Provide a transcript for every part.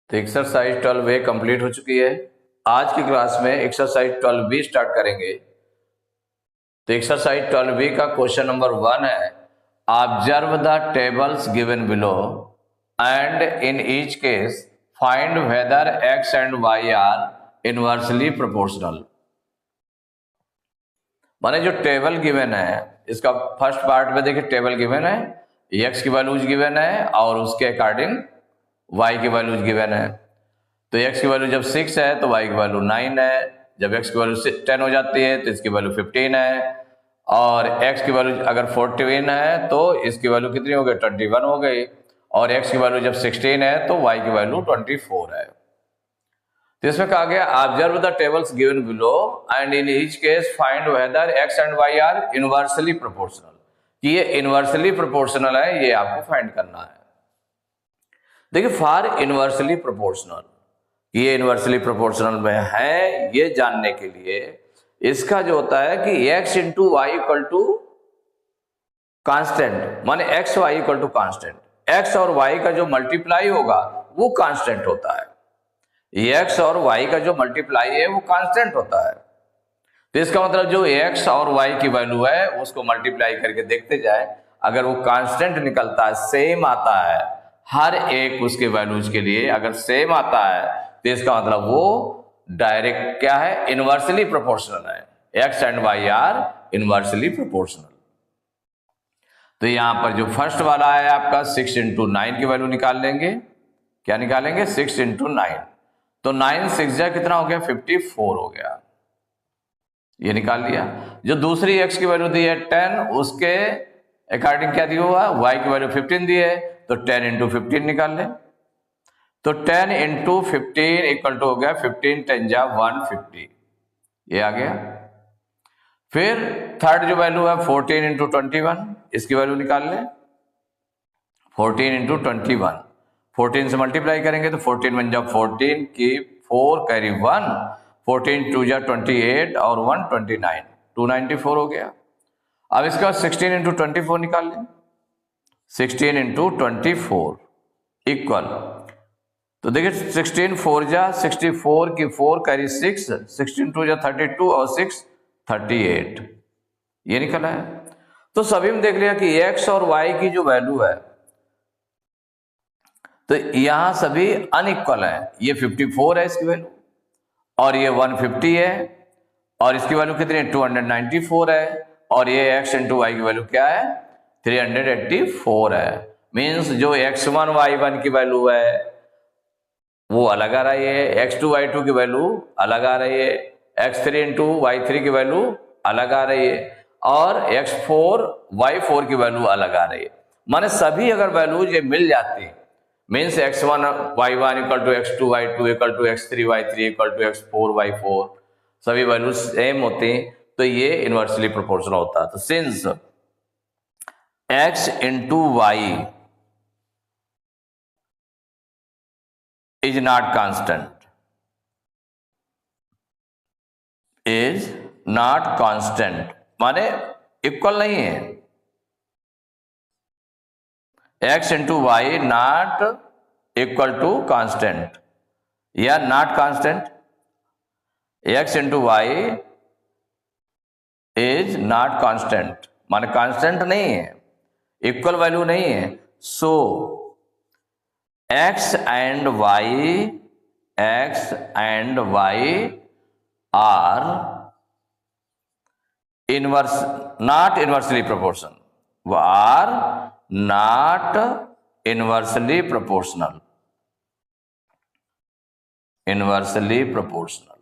तो exercise 12A complete हो चुकी है। आज की क्लास में एक्सरसाइज 12B स्टार्ट करेंगे। तो एक्सरसाइज 12B का क्वेश्चन नंबर 1 है, observe the tables given below and in each case find whether x and y are inversely proportional. माने जो टेबल गिवन है, इसका फर्स्ट पार्ट में देखिए टेबल गिवन है, एक्स की वैल्यूज गिवन है और उसके अकॉर्डिंग वाई की वैल्यूज गिवन है। तो एक्स की वैल्यू जब 6 है तो वाई की वैल्यू 9 है। जब एक्स की वैल्यू 10 हो जाती है तो इसकी वैल्यू 15 है। और एक्स की वैल्यू अगर 14 है तो इसकी वैल्यू कितनी हो गई, 21 हो गई। और एक्स की वैल्यू जब 16 है तो वाई की वैल्यू 24 है। तो इसमें कहा गया observe the tables given below and in each case find whether x and y are inversely proportional. कि ये इनवर्सली प्रोपोर्शनल है, ये आपको फाइंड करना है। देखिए फॉर इनवर्सली प्रोपोर्शनल, ये इनवर्सली प्रोपोर्शनल में है, ये जानने के लिए इसका जो होता है कि x into Y equal to constant, माने X Y equal to constant. X और वाई का जो मल्टीप्लाई होगा वो कांस्टेंट होता है। एक्स और वाई का जो मल्टीप्लाई है वो कांस्टेंट होता है। तो इसका मतलब जो एक्स और वाई की वैल्यू है उसको मल्टीप्लाई करके देखते जाए, अगर वो कांस्टेंट निकलता है, सेम आता है हर एक उसके वैल्यूज के लिए, अगर सेम आता है तो इसका मतलब वो डायरेक्ट क्या है, इनवर्सली प्रोपोर्शनल है। X and y are inversely proportional. तो यहां पर जो फर्स्ट वाला है आपका 6 इंटू 9 की वैल्यू निकाल लेंगे। क्या निकालेंगे, 6 इंटू 9। तो 9 6 जा कितना हो गया, 54 हो गया, ये निकाल लिया। जो दूसरी एक्स की वैल्यू दी है 10, उसके अकॉर्डिंग क्या दिया हुआ, वाई की वैल्यू 15 दी है, तो 10 इंटू 15 निकाल लें। तो 10 इंटू 15 इक्वल टू हो गया 15 10 जा 150, ये आ गया। फिर थर्ड जो वैल्यू है 14 इंटू 21, इसकी वैल्यू निकाल लें। 14 इंटू 21, 14 से मल्टीप्लाई करेंगे तो 14 1 जा 14 की 4 कैरी 1, 14 2 जा 28 और 1 29, 294 हो गया। अब इसका 16 इंटू 24 निकाल लें। 16 इंटू 24 इक्वल, तो देखिए 16 4 जा 64 की 4 कैरी 6, 16 2 जा 32 और 6 38, ये निकला है। तो सभी में देख लिया कि x और y की जो वैल्यू है तो यहां सभी अनइक्वल है। ये 54 है इसकी वैल्यू, और ये 150 है, और इसकी वैल्यू कितनी है, 294 है, और ये x इंटू वाई की वैल्यू क्या है, 384 है। मीन्स जो x1 y1 की वैल्यू है वो अलग आ रही है, x2 y2 की वैल्यू अलग आ रही है, x3 इंटू y3 की वैल्यू अलग आ रही है, और x4 y4 की वैल्यू अलग आ रही है। माने सभी अगर वैल्यू ये मिल जाती, means x1 y1 equal to x2 y2 equal to x3 y3 equal to x4 y4, सभी वैल्यू सेम होती तो ये इनवर्सली प्रोपोर्शनल होता। तो since x into Y is not constant, is not constant माने इक्वल नहीं है। x into Y not equal to constant या not constant, x into Y is not constant माने कांस्टेंट नहीं है, इक्वल वैल्यू नहीं है। So x and y are inverse, not inversely proportional, are not inversely proportional, inversely proportional।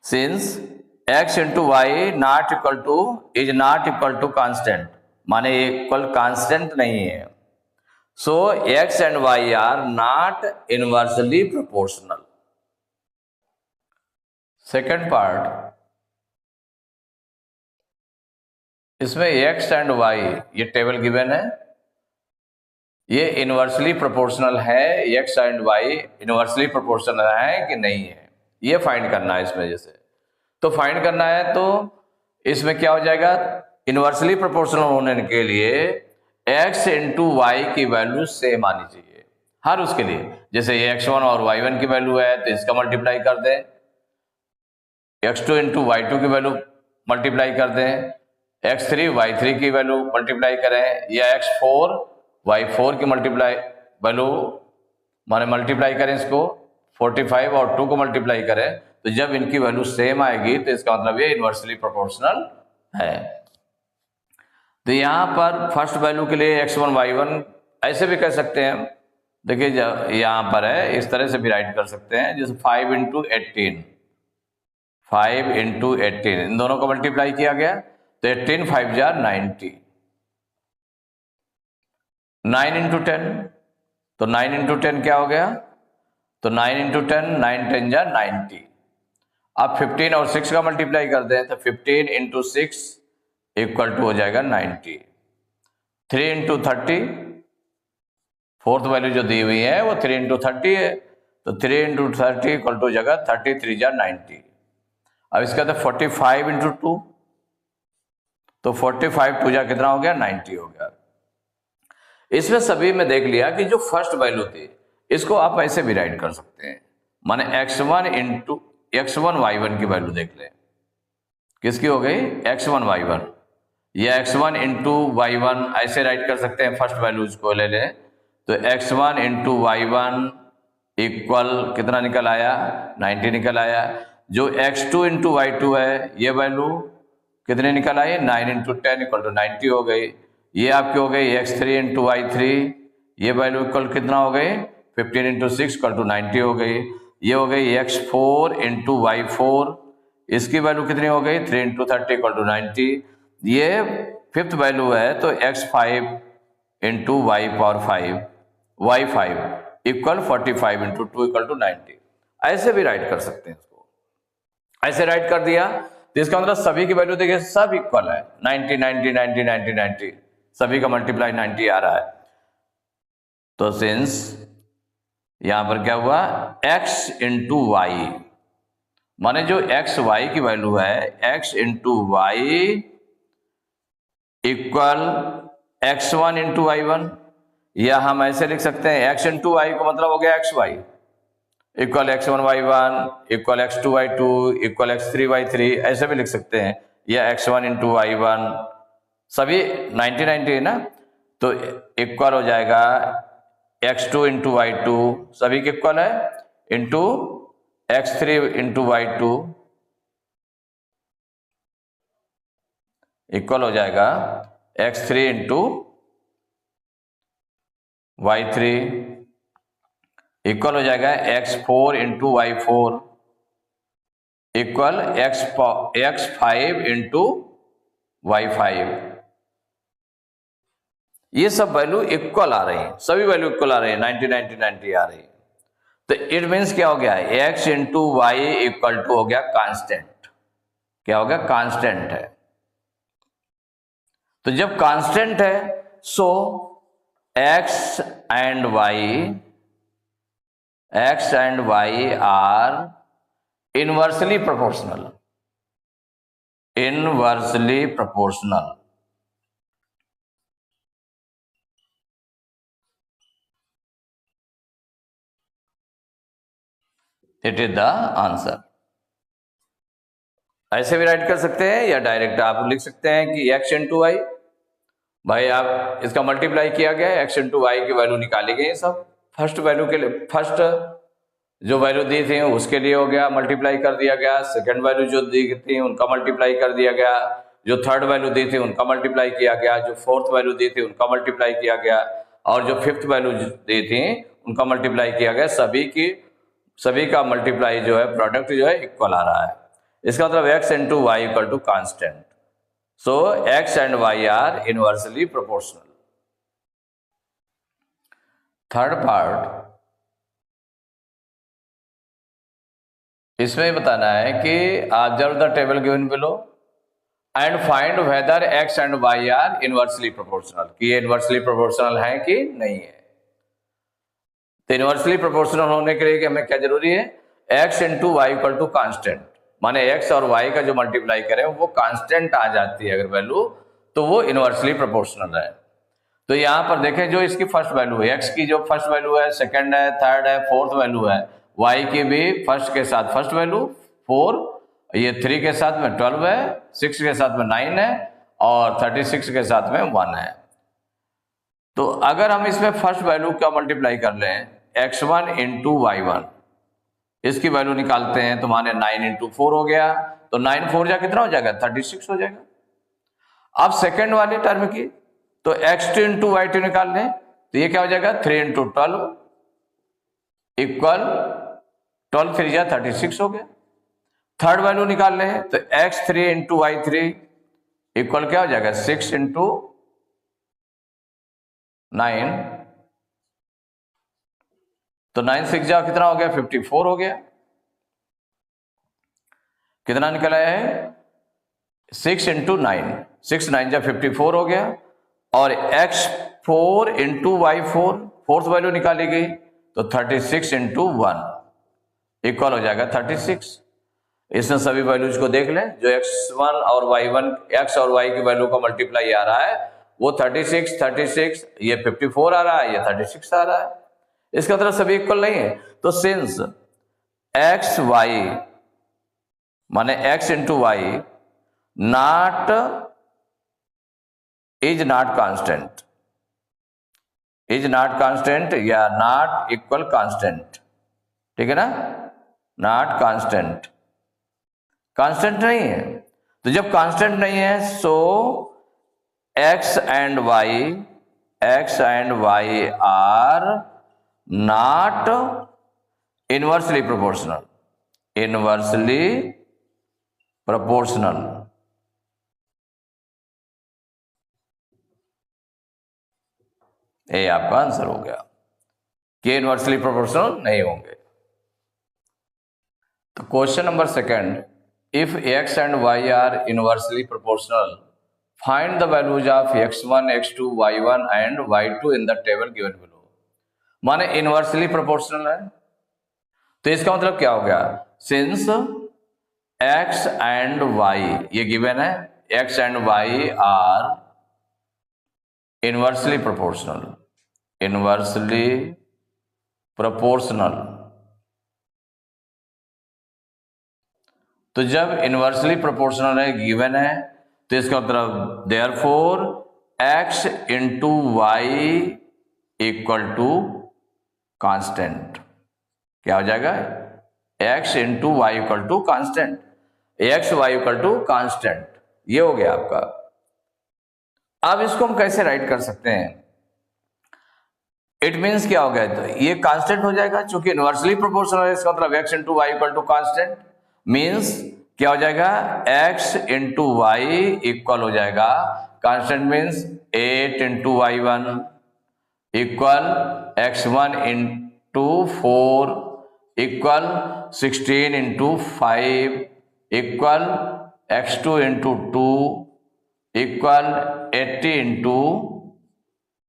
Since x into y not equal to is not equal to constant, माने equal constant नहीं है। So x and y are not inversely proportional. Second part, इसमें x and y ये table given है, ये inversely proportional है, x and y inversely proportional है कि नहीं है, ये फाइंड करना है इसमें। जैसे तो फाइंड करना है तो इसमें क्या हो जाएगा, इनवर्सली प्रोपोर्शनल होने के लिए x इंटू वाई की वैल्यू सेम आनी चाहिए हर उसके लिए। जैसे ये x1 और y1 की वैल्यू है तो इसका मल्टीप्लाई कर दें, x2 इंटू y2 की वैल्यू मल्टीप्लाई कर दें, x3 y3 की वैल्यू मल्टीप्लाई करें, या x4 y4 की मल्टीप्लाई वैल्यू माने मल्टीप्लाई करें इसको 45 और 2 को मल्टीप्लाई करें, तो जब इनकी वैल्यू सेम आएगी तो इसका मतलब ये इनवर्सली प्रोपोर्शनल है। तो यहां पर फर्स्ट वैल्यू के लिए x1 y1 ऐसे भी कह सकते हैं, देखिए यहां पर है इस तरह से भी राइट कर सकते हैं, जैसे 5 इंटू 18, 5 इंटू 18 इन दोनों को मल्टीप्लाई किया गया तो 18 5 जार 90, 9 इंटू 10 तो 9 इंटू 10 क्या हो गया, तो 9 इंटू 10 9 10 जार 90। अब 15 और 6 का मल्टीप्लाई कर दें तो 15 इंटू 6 इक्वल टू हो जाएगा 90। 3 इंटू 30 फोर्थ वैल्यू जो दी हुई है वो 3 इंटू 30 है, तो 3 इंटू 30 इक्वल टू हो जाएगा 33 जार 90। अब इसका तो 45 इंटू 2 तो 45 2 जा कितना हो गया 90 हो गया। इसमें सभी में देख लिया कि जो फर्स्ट वैल्यू थी इसको आप ऐसे भी राइट कर सकते हैं, माने x1 इंटू x1 y1 की वैल्यू देख लें, किसकी हो गई x1 y1, या x1 इंटू y1 ऐसे राइट कर सकते हैं, फर्स्ट वैल्यूज को ले लें तो x1 इंटू y1 इक्वल कितना निकल आया 90 निकल आया। जो x2 इंटू y2 है ये वैल्यू कितने निकल आई 9 इंटू 10 इक्वल टू 90 हो गई। ये आपकी हो गई x3 इंटू y3, ये वैल्यू इक्वल कितना हो गई 15 इंटू 6 इक्वल टू 90 हो गई। ये हो गई x4 इंटू y4, इसकी वैल्यू कितनी हो गई 3 इंटू 30 इक्वल टू 90। ये फिफ्थ वैल्यू है तो x5 into y5 equal 45 into 2 equal to 90। ऐसे भी राइट कर सकते हैं इसको, ऐसे राइट कर दिया तो इसका मतलब सभी की वैल्यू देखिए सब इक्वल है 90 90 90 90 90, सभी का मल्टीप्लाई 90 आ रहा है। तो सिंस यहां पर क्या हुआ x इंटू वाई, माने जो एक्स वाई की वैल्यू है x into Y equal x1 into y1, या हम ऐसे लिख सकते हैं x इंटू वाई को मतलब हो गया x Y equal x1 y1 equal x2 y2 equal x3 y3, ऐसे भी लिख सकते हैं, या x1 इंटू y1 सभी 90 90 है ना, तो इक्वल हो जाएगा x2 इंटू y2 सभी के इक्वल है into x3 into y2 equal हो जाएगा x3 इंटू y3 इक्वल हो जाएगा x4 into y4 equal x5 into y5। ये सब वैल्यू इक्वल आ रही है, सभी वैल्यू इक्वल आ रही है 90 90 90 आ रही है। तो इट मीन्स क्या हो गया x into Y equal to हो गया कांस्टेंट, क्या हो गया कांस्टेंट है। तो जब कांस्टेंट है so x and y are inversely proportional, inversely proportional. It is the answer. ऐसे भी राइट कर सकते हैं या डायरेक्ट आप लिख सकते हैं कि x इंटू वाई, भाई आप इसका मल्टीप्लाई किया गया x इंटू वाई की वैल्यू निकाली गई, सब फर्स्ट वैल्यू के लिए फर्स्ट जो वैल्यू दी थी उसके लिए हो गया मल्टीप्लाई कर दिया गया, सेकंड वैल्यू जो दी थी उनका मल्टीप्लाई कर दिया गया, जो थर्ड वैल्यू दी थी उनका मल्टीप्लाई किया गया, जो फोर्थ वैल्यू दी थी उनका मल्टीप्लाई किया गया, और जो फिफ्थ वैल्यू दी थी उनका मल्टीप्लाई किया गया। सभी का मल्टीप्लाई जो है प्रोडक्ट जो है इक्वल आ रहा है। इसका मतलब x into Y equal to constant, so x and y are inversely proportional. Third part, इसमें बताना है कि observe the table given below and find whether x and y are inversely proportional, कि ये इनवर्सली प्रोपोर्शनल है कि नहीं है। तो इनवर्सली प्रोपोर्शनल होने के लिए हमें क्या जरूरी है x into Y equal to constant, माने x और y का जो मल्टीप्लाई करें वो कांस्टेंट आ जाती है अगर वैल्यू, तो वो इनवर्सली प्रोपोर्शनल है। तो यहाँ पर देखें जो इसकी फर्स्ट वैल्यू है, एक्स की जो फर्स्ट वैल्यू है, सेकंड है, थर्ड है, फोर्थ वैल्यू है, वाई की भी फर्स्ट के साथ फर्स्ट वैल्यू 4, ये 3 के साथ में 12 है, 6 के साथ में 9 है और 36 के साथ में 1 है। तो अगर हम इसमें फर्स्ट वैल्यू का मल्टीप्लाई कर लें, x1 इंटू y1, इसकी वैल्यू निकालते हैं तो माने 9 इंटू 4 हो गया, तो 9 4 जा कितना हो जाएगा, 36 हो जाएगा। अब सेकेंड वाले टर्म की तो x2 इंटू y2 निकाल लें तो ये क्या हो जाएगा, 3 इंटू 12 इक्वल 12 3 जा 36 हो गया। थर्ड वैल्यू निकाल लें तो x3 इंटू y3 इक्वल क्या हो जाएगा, 6 इंटू 9, तो 9 6 जा कितना हो गया, 54 हो गया। कितना निकला है, 6 इंटू 9, 6 9 जा 54 हो गया। और x4 into y4, fourth value निकाली गई तो 36 इंटू 1 इक्वल हो जाएगा 36। इसमें सभी वैल्यूज को देख लें, जो x1 और y1, x और y की वैल्यू का मल्टीप्लाई आ रहा है वो 36 36, ये 54 आ रहा है, ये 36 आ रहा है। इसका मतलब सभी इक्वल नहीं है। तो सिंस एक्स वाई माने x into Y not is not constant, is not constant या नॉट इक्वल कांस्टेंट, ठीक है ना, नॉट कांस्टेंट, कांस्टेंट नहीं है। तो जब कांस्टेंट नहीं है so x and y are not inversely proportional, inversely proportional. ये आपका आंसर हो गया कि इनवर्सली प्रोपोर्शनल नहीं होंगे। तो question number second, if x and y are inversely proportional find the values of x1 x2 y1 and y2 in the table given below. माने inversely proportional है तो इसका मतलब क्या हो गया, सिंस x एंड y ये गिवन है, x and y are inversely proportional, inversely proportional. तो जब इनवर्सली प्रोपोर्शनल है, गिवन है, तो इसका मतलब therefore x into Y equal to constant. क्या हो जाएगा, x into Y equal to constant, x Y equal to constant, ये हो गया आपका। अब इसको हम कैसे राइट कर सकते हैं, इट मीन्स क्या हो गया, तो ये कांस्टेंट हो जाएगा क्योंकि इनवर्सली प्रोपोर्शनल है, इसका मतलब x into Y equal to constant, means क्या हो जाएगा, x इंटू वाई इक्वल हो जाएगा constant means 8 into y1 equal x1 into 4 equal 16 into 5 equal x2 into 2 equal 80 into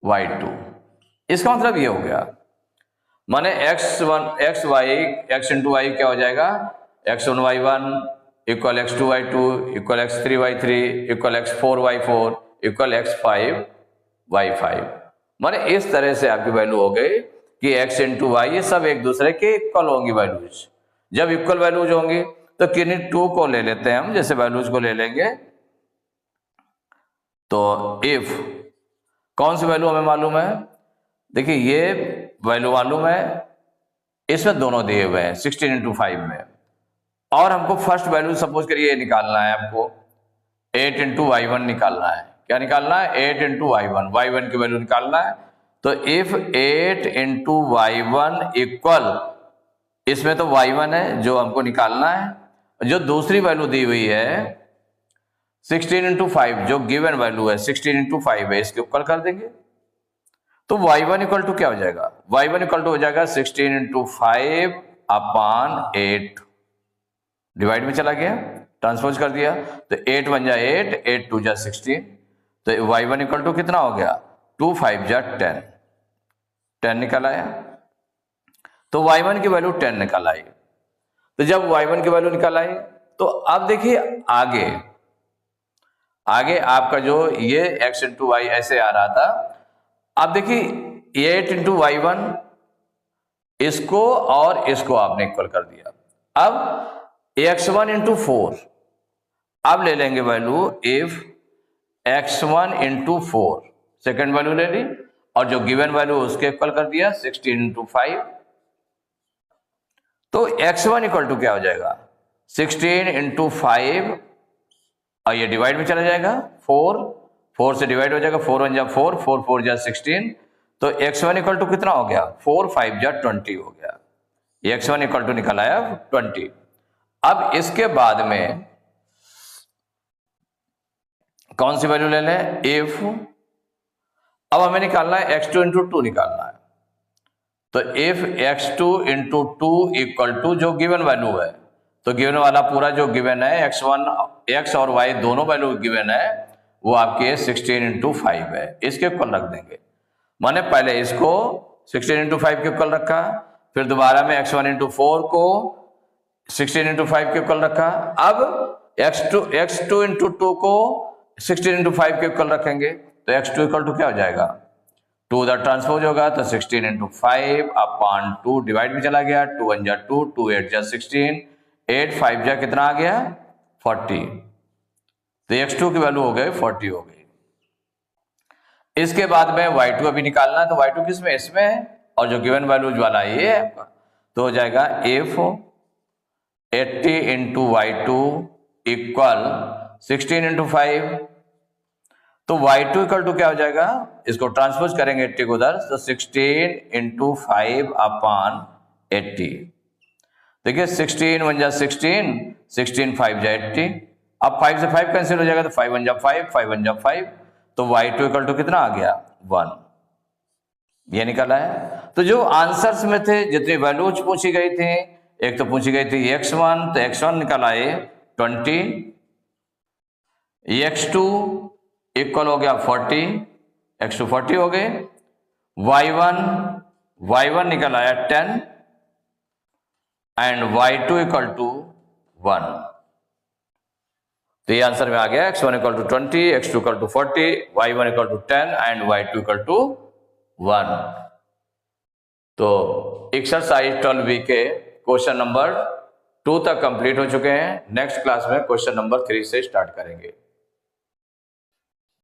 y2। इसका मतलब ये हो गया, माने x इंटू वाई क्या हो जाएगा, x1 y1 equal x2 y2 equal x3 y3 equal x4 y4 equal x5 y5। माने इस तरह से आपकी वैल्यू हो गई कि x इंटू वाई ये सब एक दूसरे के इक्वल होंगी वैल्यूज। जब इक्वल वैल्यूज होंगी तो किन्हीं 2 को ले लेते हैं हम, जैसे वैल्यूज को ले लेंगे तो इफ कौन सी वैल्यू हमें मालूम है, देखिए ये वैल्यू मालूम है, इसमें दोनों दिए हुए हैं 16 इंटू 5 में, और हमको फर्स्ट वैल्यू सपोज करिए निकालना है, आपको 8 इंटू y1 निकालना है। क्या निकालना है, 8 इंटू y1 की वैल्यू निकालना है। तो इफ 8 इंटू y1 इक्वल, इसमें तो y1 है जो हमको निकालना है, जो दूसरी वैल्यू दी हुई है 16 इंटू 5 जो गिवन वैल्यू है 16 इंटू 5 है, इसके इक्वल कर देंगे। तो y1 इक्वल टू क्या हो जाएगा, y1 इक्वल टू हो जाएगा 16 इंटू 5 अपॉन 8, डिवाइड में चला गया, ट्रांसपोज कर दिया तो 8 1 जा 8, 8 2 जा 16, तो y1 इक्वल टू कितना हो गया, 2 5 जा 10, 10 निकल आया। तो y1 की वैल्यू 10 निकल आई। तो जब y1 की वैल्यू निकल आई तो अब देखिए आगे आपका जो ये x इंटू वाई ऐसे आ रहा था, अब देखिए 8 इंटू वाई वन, इसको और इसको आपने इक्वल कर दिया। अब x1 इंटू 4, अब ले लेंगे value if x1 into 4, second value ले ली और जो गिवन वैल्यू उसके इक्वल कर दिया 16 इंटू 5। तो x1 इक्वल टू क्या हो जाएगा 16 इंटू 5 और ये डिवाइड में चला जाएगा 4 से डिवाइड हो जाएगा, 4 1 जा 4, 4 4 जा 16। तो x1 इक्वल टू कितना हो गया 4 5 जा 20 हो गया। ये x1 इक्वल टू निकल आया 20। अब इसके बाद में कौन सी वैल्यू ले लें, इफ अब हमें निकालना है x2 इंटू 2 निकालना है। तो if x2 into 2 equal to जो गिवन वैल्यू है, तो गिवन वाला पूरा जो गिवन है x1 x और y दोनों वैल्यू गिवन है वो आपके 16 इंटू 5 है, इसके इक्वल रख देंगे। माने पहले इसको 16 इंटू 5 के इक्वल रखा, फिर दोबारा में x1 इंटू 4 को 16 इंटू 5 के इक्वल रखा। अब x2 इंटू 2 को 16 इंटू 5 के इक्वल रखेंगे। तो x2 इक्वल टू क्या हो जाएगा 2 उधर ट्रांसपोज होगा, तो 16 इंटू 5 अपॉन 2 डिवाइड में चला गया, 2 1 जा 2, 2 8 जा 16, 8 5 जा कितना आ गया 40। तो x2 की वैल्यू हो गई 40 हो गई। इसके बाद में y2 अभी निकालना है, तो y2 किस में, इसमें है, और जो गिवन वैल्यूज वाला ये है आपका, तो हो जाएगा if 80 into y2 equal 16 into 5। तो y2 इक्वल टू क्या हो जाएगा, इसको ट्रांसपोज करेंगे 80 को उधर, तो 16 इंटू 5 अपॉन 80। देखिए 16 1 जा 16, 16 5 जा 80। अब 5 से 5 कैंसिल हो जाएगा, तो 5 1 जा 5, 5 1 जा 5। तो y2 इक्वल टू कितना आ गया 1, ये निकला है। तो जो आंसर्स में थे, जितनी वैल्यूज पूछी गई थी, एक तो पूछी गई थी x1, तो x1 निकल आए 20, x2 इक्वल हो गया 40, x2 40 हो गए, y1 निकल आया 10 एंड y2 इक्वल टू 1। तो ये आंसर में आ गया x1 equal to 20, x2 equal to 40, y1 equal to 10 and y2 equal to 1। तो एक्सरसाइज 12B के क्वेश्चन नंबर 2 तक कंप्लीट हो चुके हैं। नेक्स्ट क्लास में क्वेश्चन नंबर 3 से स्टार्ट करेंगे।